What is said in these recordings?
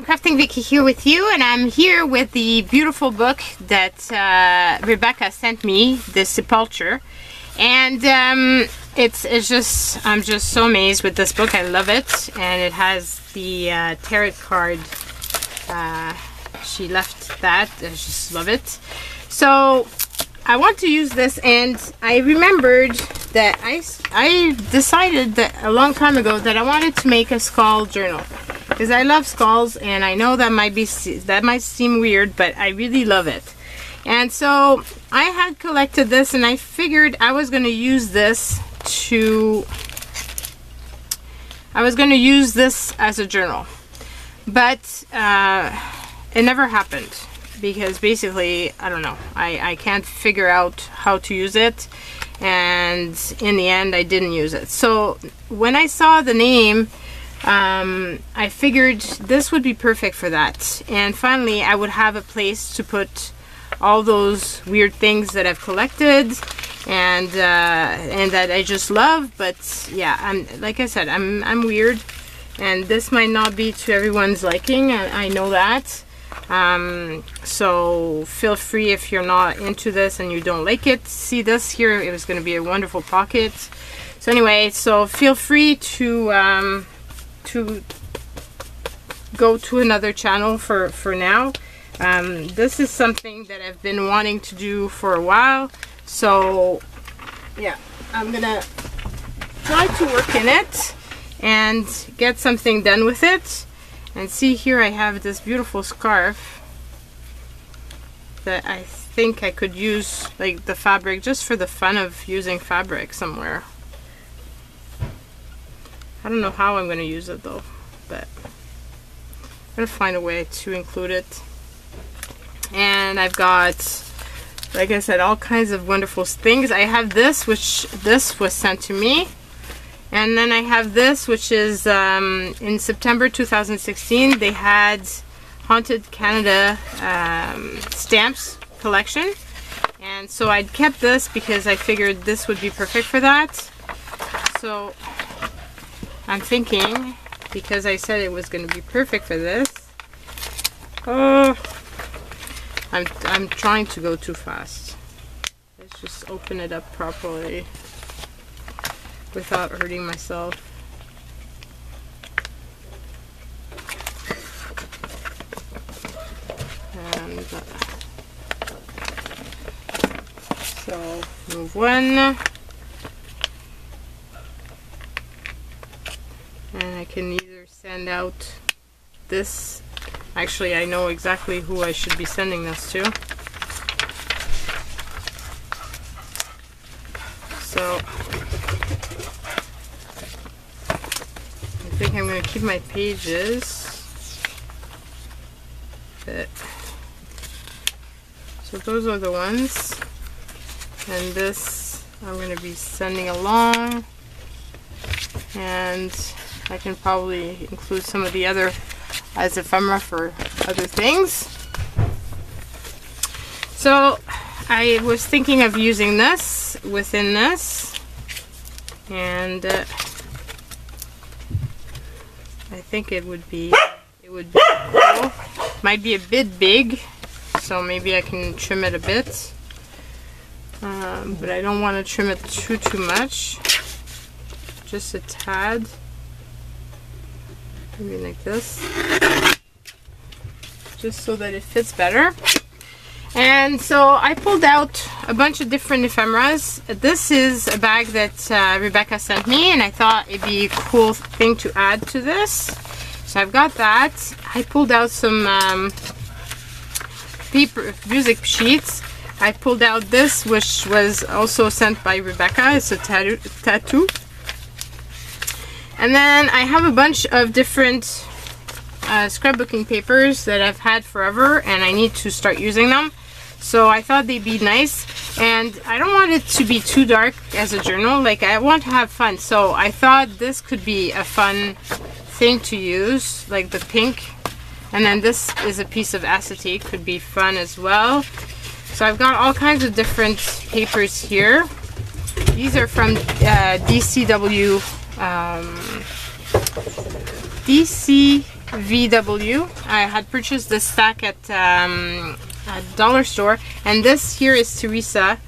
Crafting Vicky here with you, and I'm here with the beautiful book that Rebecca sent me, the Sepulture. And it's just, I'm just so amazed with this book. I love it, and it has the tarot card. She left that. I just love it. So I want to use this, and I remembered that I decided that a long time ago that I wanted to make a skull journal, because I love skulls, and I know that might seem weird, but I really love it. And so I had collected this, and I figured I was going to use this as a journal, but it never happened, because basically, I don't know, I can't figure out how to use it, and in the end I didn't use it. So when I saw the name, I figured this would be perfect for that, and finally I would have a place to put all those weird things that I've collected and that I just love. But yeah, like I said, I'm weird, and this might not be to everyone's liking, I know that. So feel free if you're not into this and you don't like it. See this here, it was going to be a wonderful pocket. So anyway, so feel free to go to another channel for now. This is something that I've been wanting to do for a while, so yeah, I'm gonna try to work in it and get something done with it. And see, here I have this beautiful scarf that I think I could use, like the fabric, just for the fun of using fabric somewhere. I don't know how I'm going to use it though, but I'm going to find a way to include it. And I've got, like I said, all kinds of wonderful things. I have this, which this was sent to me. And then I have this, which is in September 2016, they had Haunted Canada stamps collection. And so I'd kept this because I figured this would be perfect for that. So I'm thinking, because I said it was going to be perfect for this, oh, I'm trying to go too fast. Let's just open it up properly without hurting myself. And so move one, and I can either send out this. Actually, I know exactly who I should be sending this to. So I think I'm going to keep my pages, but so those are the ones, and this I'm going to be sending along, and I can probably include some of the other as ephemera for other things. So I was thinking of using this within this, and I think it would be cool. Might be a bit big, so maybe I can trim it a bit, but I don't want to trim it too much, just a tad, maybe like this, just so that it fits better. And so I pulled out a bunch of different ephemeras. This is a bag that Rebecca sent me, and I thought it'd be a cool thing to add to this. So I've got that. I pulled out some paper, music sheets. I pulled out this, which was also sent by Rebecca. It's a tattoo. And then I have a bunch of different scrapbooking papers that I've had forever, and I need to start using them. So I thought they'd be nice, and I don't want it to be too dark as a journal. Like, I want to have fun, so I thought this could be a fun thing to use, like the pink. And then this is a piece of acetate, could be fun as well. So I've got all kinds of different papers here. These are from DCW VW. I had purchased this stack at dollar store, and this here is Teresa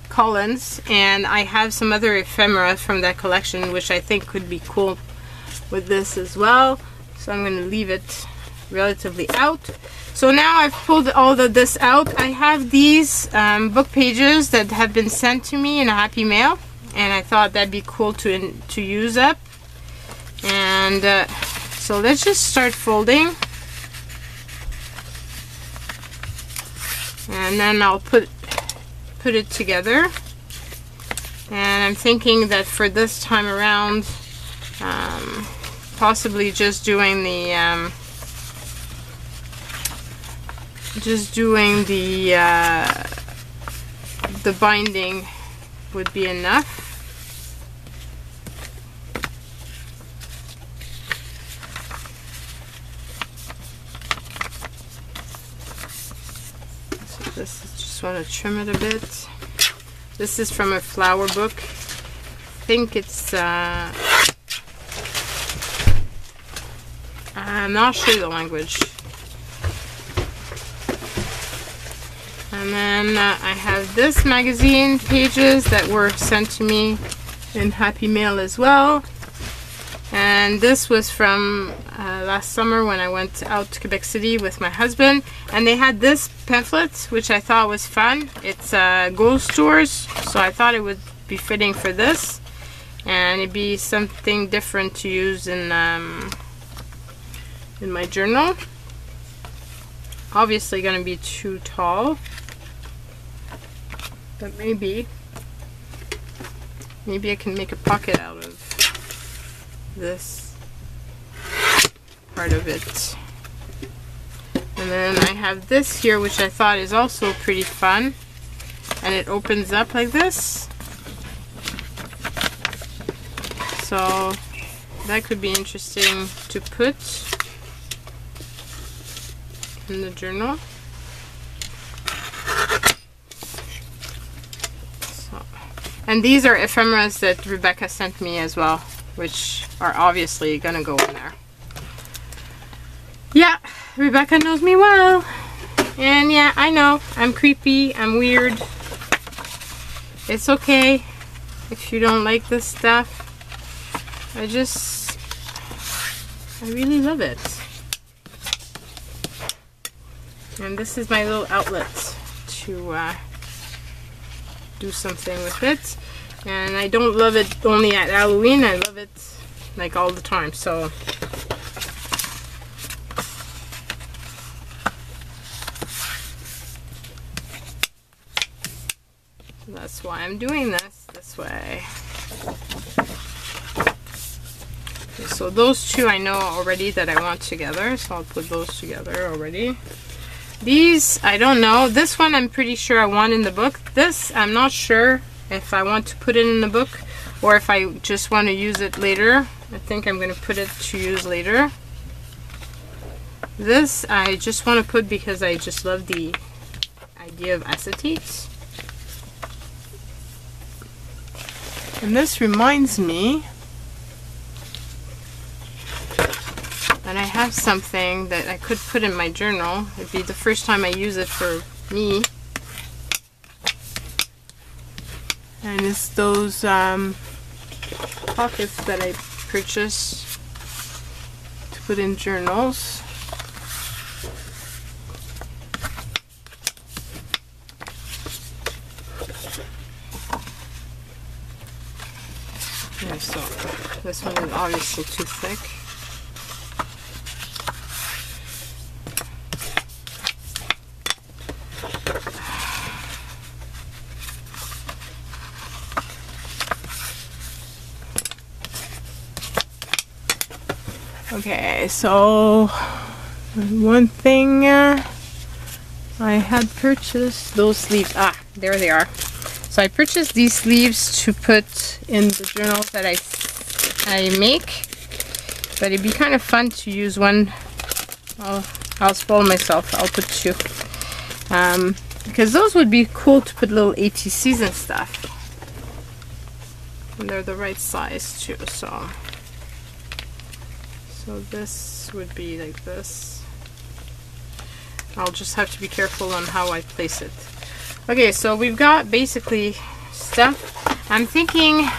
Collins, and I have some other ephemera from that collection which I think could be cool with this as well, so I'm going to leave it relatively out. So now I've pulled all of this out. I have these book pages that have been sent to me in a happy mail, and I thought that'd be cool to use up. And so let's just start folding, and then I'll put it together. And I'm thinking that for this time around, possibly just doing the binding would be enough. So this is, just want to trim it a bit. This is from a flower book. I think it's I'm not sure the language. And then I have this magazine pages that were sent to me in happy mail as well. And this was from last summer when I went out to Quebec City with my husband, and they had this pamphlet which I thought was fun. It's ghost tours, so I thought it would be fitting for this, and it'd be something different to use in my journal. Obviously going to be too tall, but maybe I can make a pocket out of this part of it. And then I have this here which I thought is also pretty fun, and it opens up like this, so that could be interesting to put in the journal. So, and these are ephemeras that Rebecca sent me as well, which are obviously gonna go in there. Yeah, Rebecca knows me well. And yeah, I know, I'm creepy, I'm weird. It's okay if you don't like this stuff. I really love it. And this is my little outlet to do something with it. And I don't love it only at Halloween, I love it like all the time. So that's why I'm doing this way. Okay, so those two I know already that I want together, so I'll put those together already. These, I don't know. This one I'm pretty sure I want in the book. This, I'm not sure if I want to put it in the book or if I just want to use it later. I think I'm going to put it to use later. This, I just want to put because I just love the idea of acetates. And this reminds me that I have something that I could put in my journal. It'd be the first time I use it for me. And it's those pockets that I purchased to put in journals. Yeah, so this one is obviously too thick. Okay, so one thing I had purchased those sleeves. Ah, there they are. So I purchased these sleeves to put in the journals that I make, but it'd be kind of fun to use one. I'll spoil myself. I'll put two, because those would be cool to put little ATCs and stuff, and they're the right size too. So So this would be like this. I'll just have to be careful on how I place it. Okay, so we've got basically stuff. I'm thinking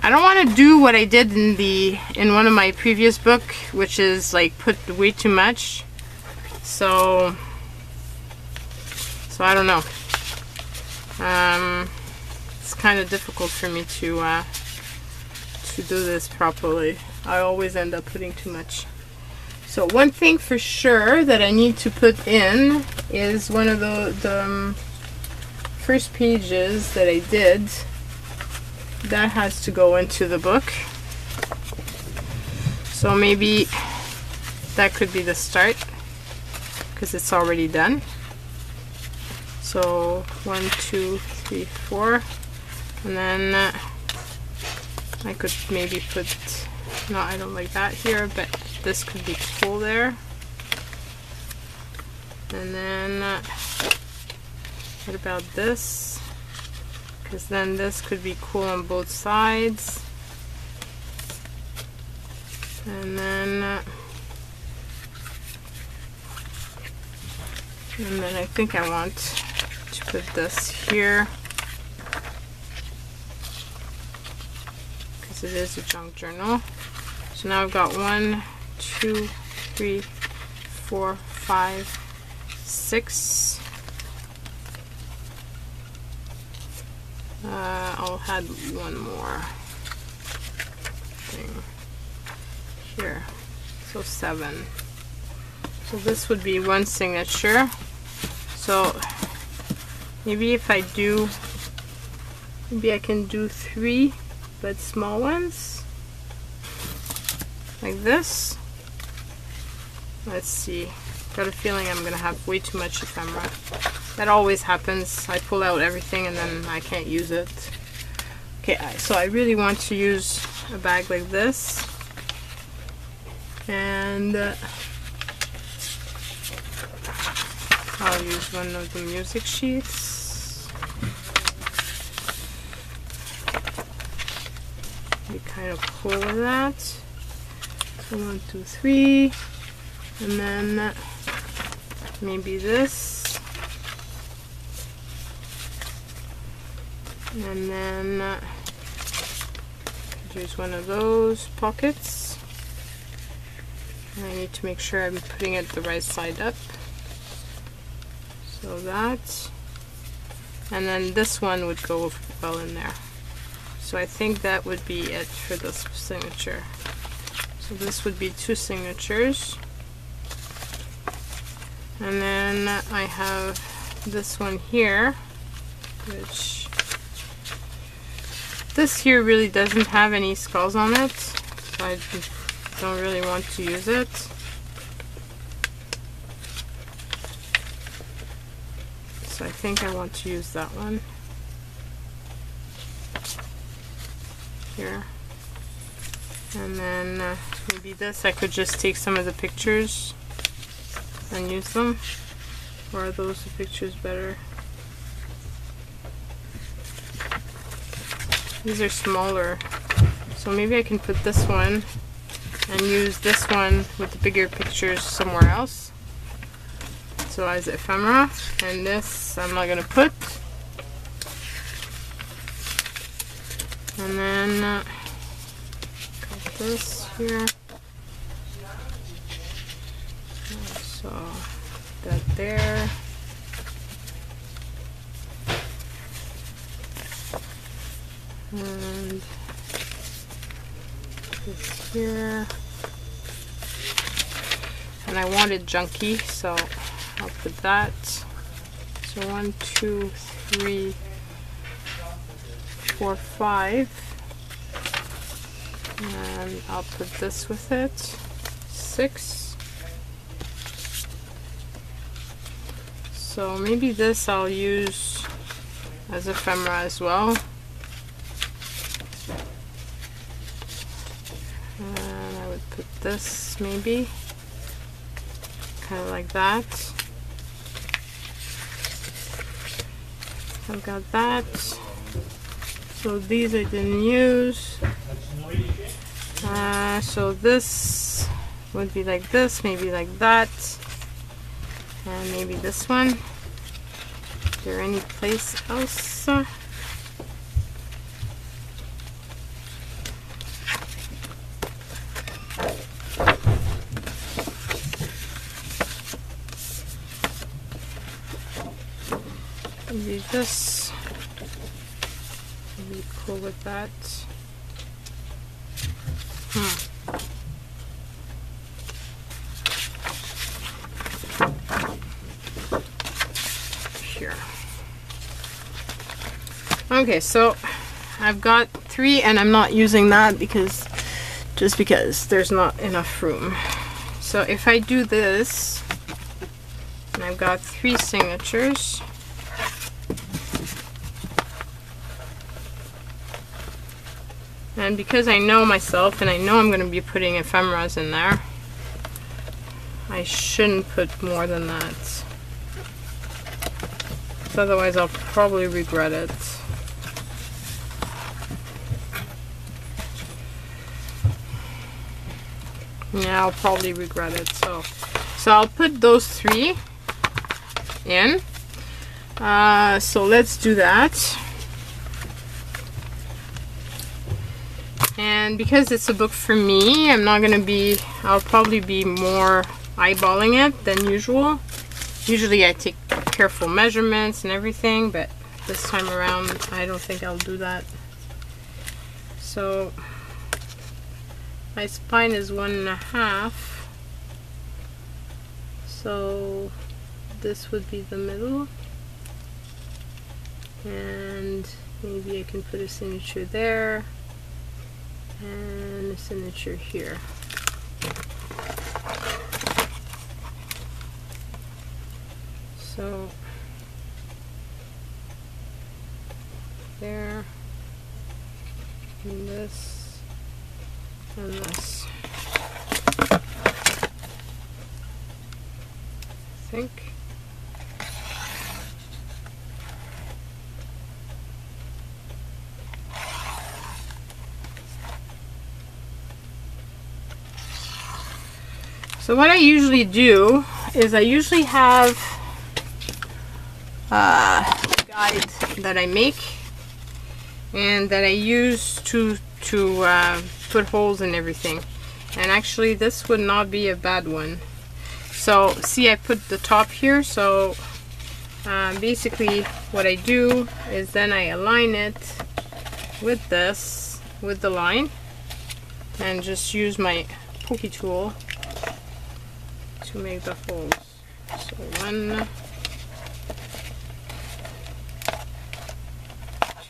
I don't want to do what I did in one of my previous book, which is like put way too much. So I don't know. It's kind of difficult for me to do this properly. I always end up putting too much. So one thing for sure that I need to put in is one of the first pages that I did. That has to go into the book. So maybe that could be the start, because it's already done. So 1, 2, 3, 4, and then I could maybe put, no, I don't like that here, but this could be cool there. And then what about this? Because then this could be cool on both sides. And then I think I want to put this here, because it is a junk journal. So now I've got 1, 2, 3, 4, 5, 6. I'll add one more thing here, so 7. So this would be one signature. So maybe if I do, maybe I can do 3, but small ones, like this. Let's see. Got a feeling I'm gonna have way too much ephemera. That always happens. I pull out everything and then I can't use it. Okay, so I really want to use a bag like this. And I'll use one of the music sheets. Be kind of cool with that. So 1, 2, 3. And then maybe this. And then use one of those pockets. And I need to make sure I'm putting it the right side up. So that. And then this one would go well in there. So I think that would be it for this signature. So this would be 2 signatures. And then I have this one here, which this here really doesn't have any skulls on it, so I don't really want to use it. So I think I want to use that one here. And then maybe this, I could just take some of the pictures and use them. Or are those the pictures better? These are smaller, so maybe I can put this one and use this one with the bigger pictures somewhere else. So as ephemera, and this I'm not gonna put. And then got this here. So that there. And this here. And I wanted junky, so I'll put that. So 1, 2, 3, 4, 5. And I'll put this with it. 6. So maybe this I'll use as ephemera as well. And I would put this maybe kind of like that. I've got that. So these I didn't use. So this would be like this, maybe like that, and maybe this one. Is there any place else? Maybe this. Maybe cool with that. Here. Okay, so I've got 3 and I'm not using that because there's not enough room. So if I do this, and I've got 3 signatures. And because I know myself and I know I'm going to be putting ephemeras in there, I shouldn't put more than that. So otherwise I'll probably regret it. Yeah, I'll probably regret it. So I'll put those 3 in. So let's do that. And because it's a book for me, I'll probably be more eyeballing it than usual. Usually I take careful measurements and everything, but this time around I don't think I'll do that. So my spine is 1.5. So this would be the middle. And maybe I can put a signature there. And a signature here. So there, and this, and this. I think. So what I usually do is I usually have a guide that I make and that I use to put holes in everything. And actually this would not be a bad one. So see, I put the top here. So basically what I do is then I align it with this, with the line, and just use my pokey tool to make the holes. So 1,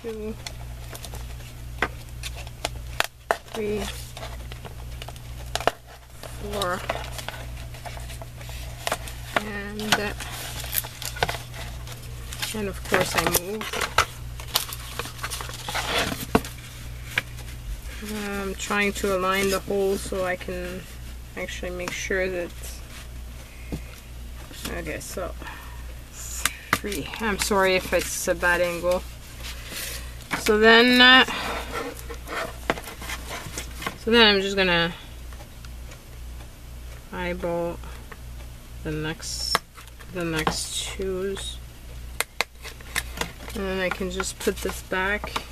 2, 3, 4, and of course I move. I'm trying to align the holes so I can actually make sure that. Okay, so 3. I'm sorry if it's a bad angle. So then I'm just gonna eyeball the next twos, and then I can just put this back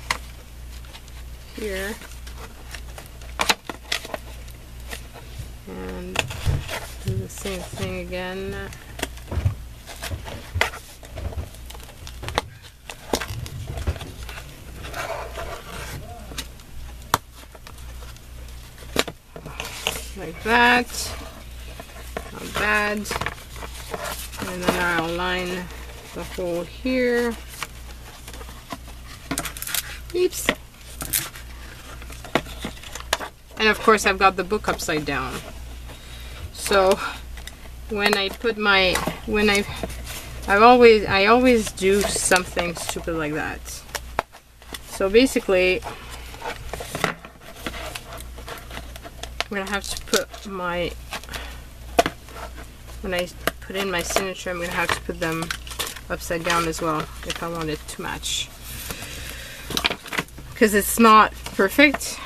here and do the same thing again. Like that, not bad. And then I'll line the hole here. Oops. And of course I've got the book upside down. So when I put my, I always do something stupid like that. So basically I'm gonna have to put my, when I put in my signature, I'm gonna have to put them upside down as well if I want it to match. because it's not perfect.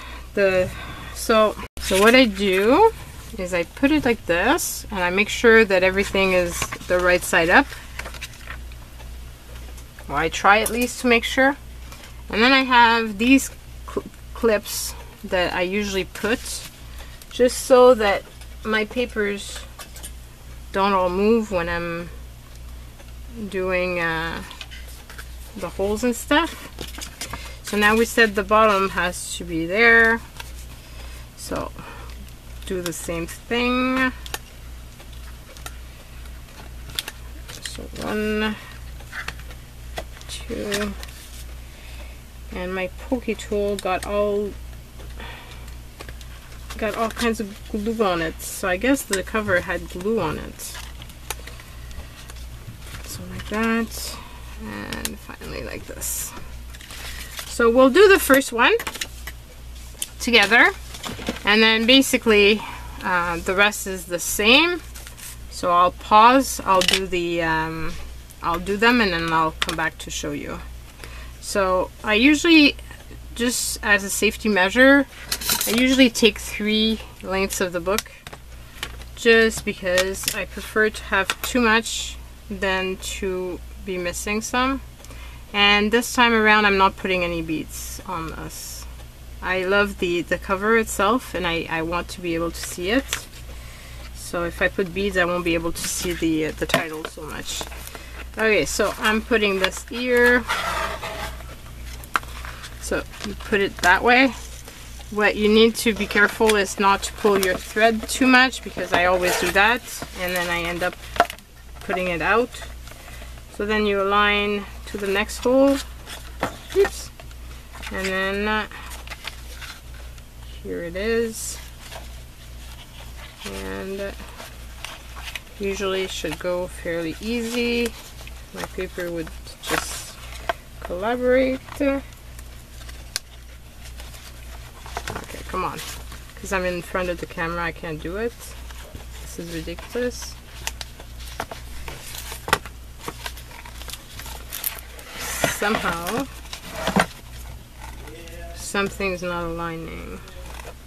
So what I do is I put it like this, and I make sure that everything is the right side up. Well, I try at least to make sure. And then I have these clips that I usually put just so that my papers don't all move when I'm doing the holes and stuff. So now we said the bottom has to be there, so do the same thing. So 1, 2, and my pokey tool got all kinds of glue on it, so I guess the cover had glue on it. So like that, and finally like this. So we'll do the first one together, and then basically the rest is the same. So I'll pause, I'll do them, and then I'll come back to show you. So I usually, just as a safety measure, I usually take 3 lengths of the book, just because I prefer to have too much than to be missing some. And this time around I'm not putting any beads on this. I love the cover itself, and I want to be able to see it. So if I put beads, I won't be able to see the title so much. Okay, so I'm putting this ear. So you put it that way. What you need to be careful is not to pull your thread too much, because I always do that, and then I end up putting it out. So then you align to the next hole. Oops. And then here it is. And usually it should go fairly easy. My paper would just collaborate. Okay, come on. Because I'm in front of the camera, I can't do it. This is ridiculous. Somehow something's not aligning.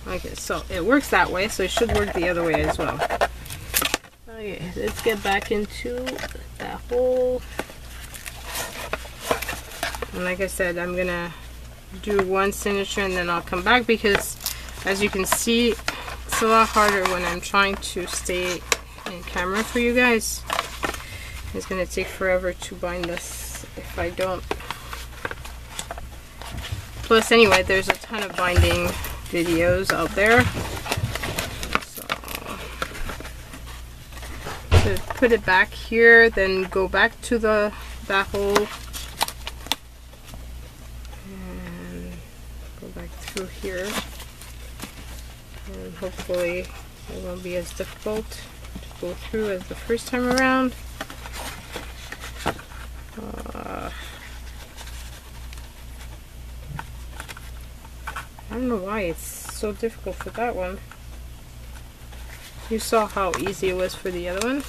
Okay, so it works that way, so it should work the other way as well. Okay, let's get back into that hole. And like I said, I'm gonna do one signature and then I'll come back, because as you can see, it's a lot harder when I'm trying to stay in camera for you guys. It's gonna take forever to bind this if I don't. Plus, anyway, there's a ton of binding videos out there. So put it back here, then go back to that hole, and go back through here, and hopefully it won't be as difficult to go through as the first time around. I don't know why it's so difficult for that one. You saw how easy it was for the other one.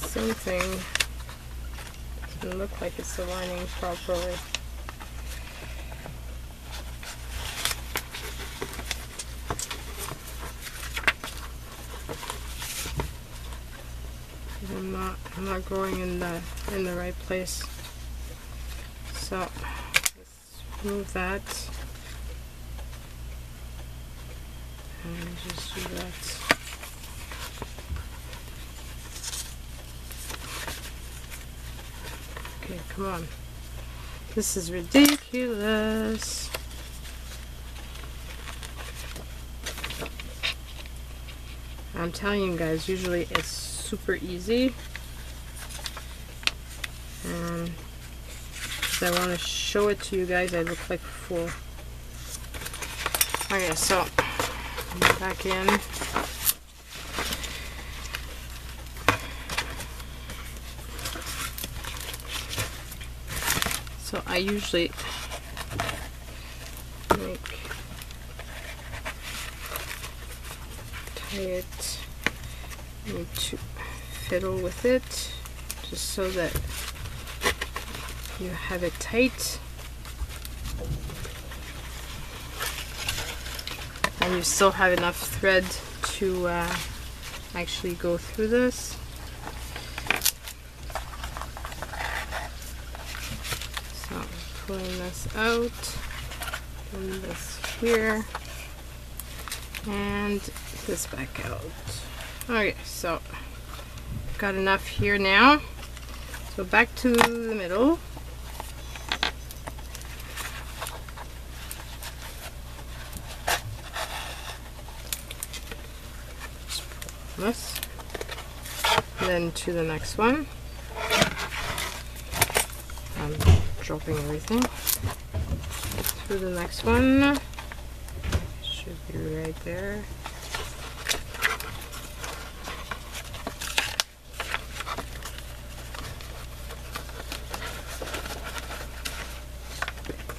Something doesn't look like it's aligning properly. I'm not going in the right place. So let's move that and just do that. Okay, come on. This is ridiculous. I'm telling you guys, usually it's super easy. And I want to show it to you guys, I look like a fool. Okay, so back in. So I usually tie it, need to fiddle with it just so that you have it tight. And you still have enough thread to actually go through this. So pulling this out, and this here, and this back out. Okay, so got enough here now. So back to the middle. This, then to the next one. I'm dropping everything. To the next one. Should be right there.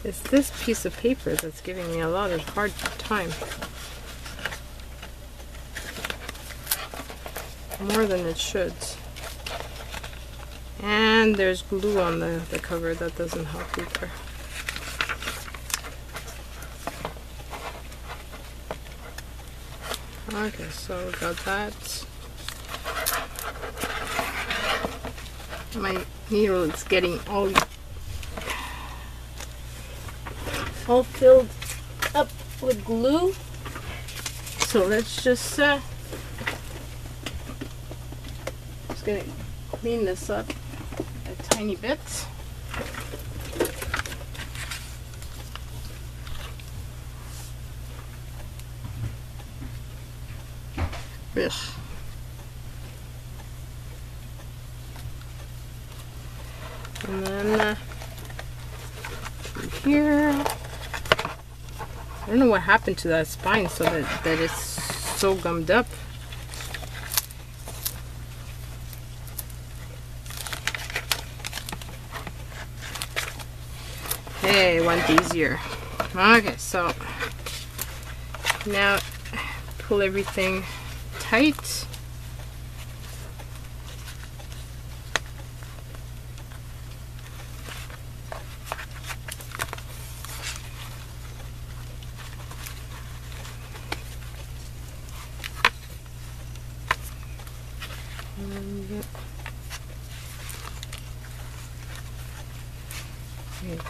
It's this piece of paper that's giving me a lot of hard time. More than it should. And there's glue on the cover that doesn't help either. Okay, so we got that. My needle is getting all filled up with glue. So let's just gonna clean this up a tiny bit. Ugh. And then here, I don't know what happened to that spine so that it's so gummed up. Hey, it went easier. Okay, so now pull everything tight.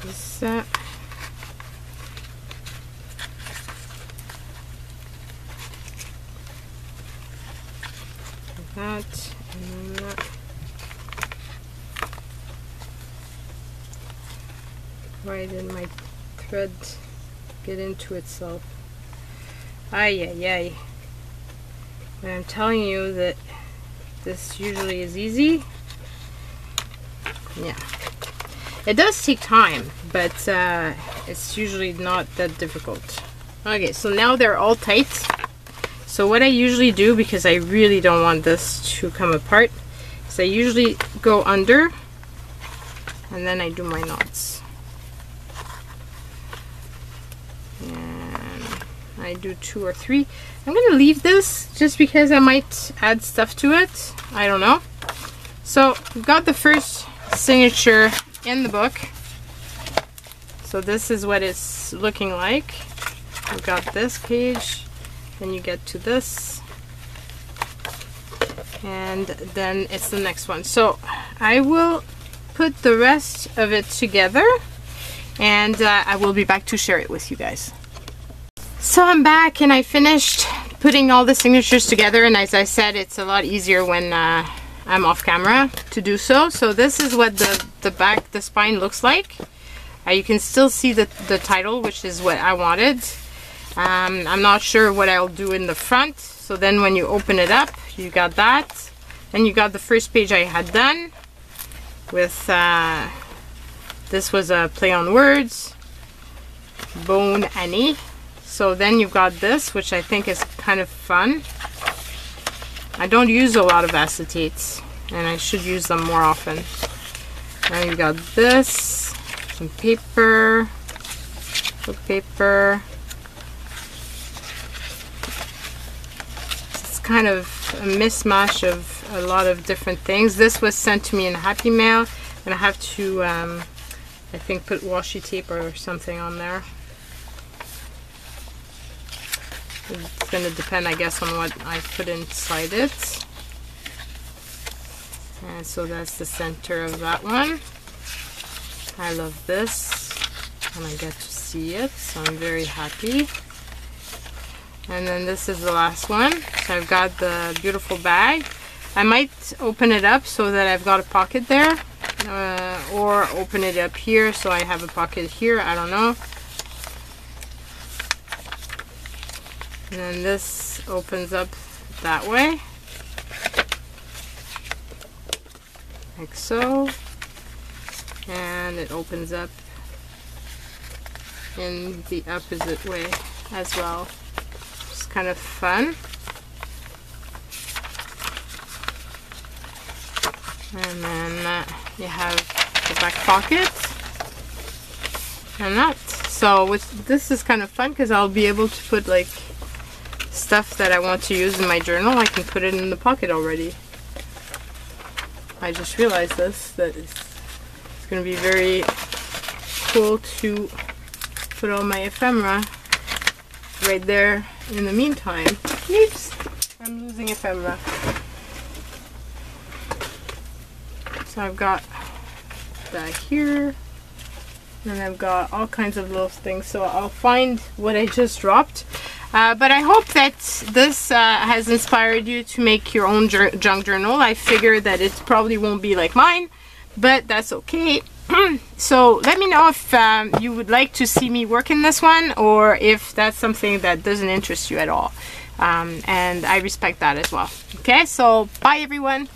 This that, and then that. Why didn't my thread get into itself? Ay ay ay. When I'm telling you that this usually is easy, yeah. It does take time, but it's usually not that difficult. Okay, so now they're all tight. So what I usually do, because I really don't want this to come apart, is I usually go under and then I do my knots. And I do 2 or 3. I'm gonna leave this just because I might add stuff to it. I don't know. So we've got the first signature in the book. So this is what it's looking like. We've got this page, then you get to this, and then it's the next one. So I will put the rest of it together, and I will be back to share it with you guys. So I'm back and I finished putting all the signatures together, and as I said, it's a lot easier when I'm off camera to do so. So this is what the spine looks like. You can still see the title, which is what I wanted. I'm not sure what I'll do in the front. So then when you open it up, you got that. Then you got the first page I had done with, this was a play on words, Bone Annie. So then you've got this, which I think is kind of fun. I don't use a lot of acetates, and I should use them more often. Now you got this, some paper, book paper. It's kind of a mismatch of a lot of different things. This was sent to me in Happy Mail, and I have to I think put washi tape or something on there. It's gonna depend, I guess, on what I put inside it. And so that's the center of that one. I love this, and I get to see it, so I'm very happy. And then this is the last one. So I've got the beautiful bag. I might open it up so that I've got a pocket there, or open it up here so I have a pocket here, I don't know. And then this opens up that way, like so, and it opens up in the opposite way as well. It's kind of fun. And then you have the back pocket and that. So this is kind of fun because I'll be able to put like stuff that I want to use in my journal. I can put it in the pocket already. I just realized this, that it's going to be very cool to put all my ephemera right there in the meantime. Oops, I'm losing ephemera. So I've got that here, and I've got all kinds of little things, so I'll find what I just dropped. But I hope that this has inspired you to make your own junk journal. I figure that it probably won't be like mine, but that's okay. So let me know if you would like to see me work in this one, or if that's something that doesn't interest you at all. And I respect that as well. Okay, so bye everyone.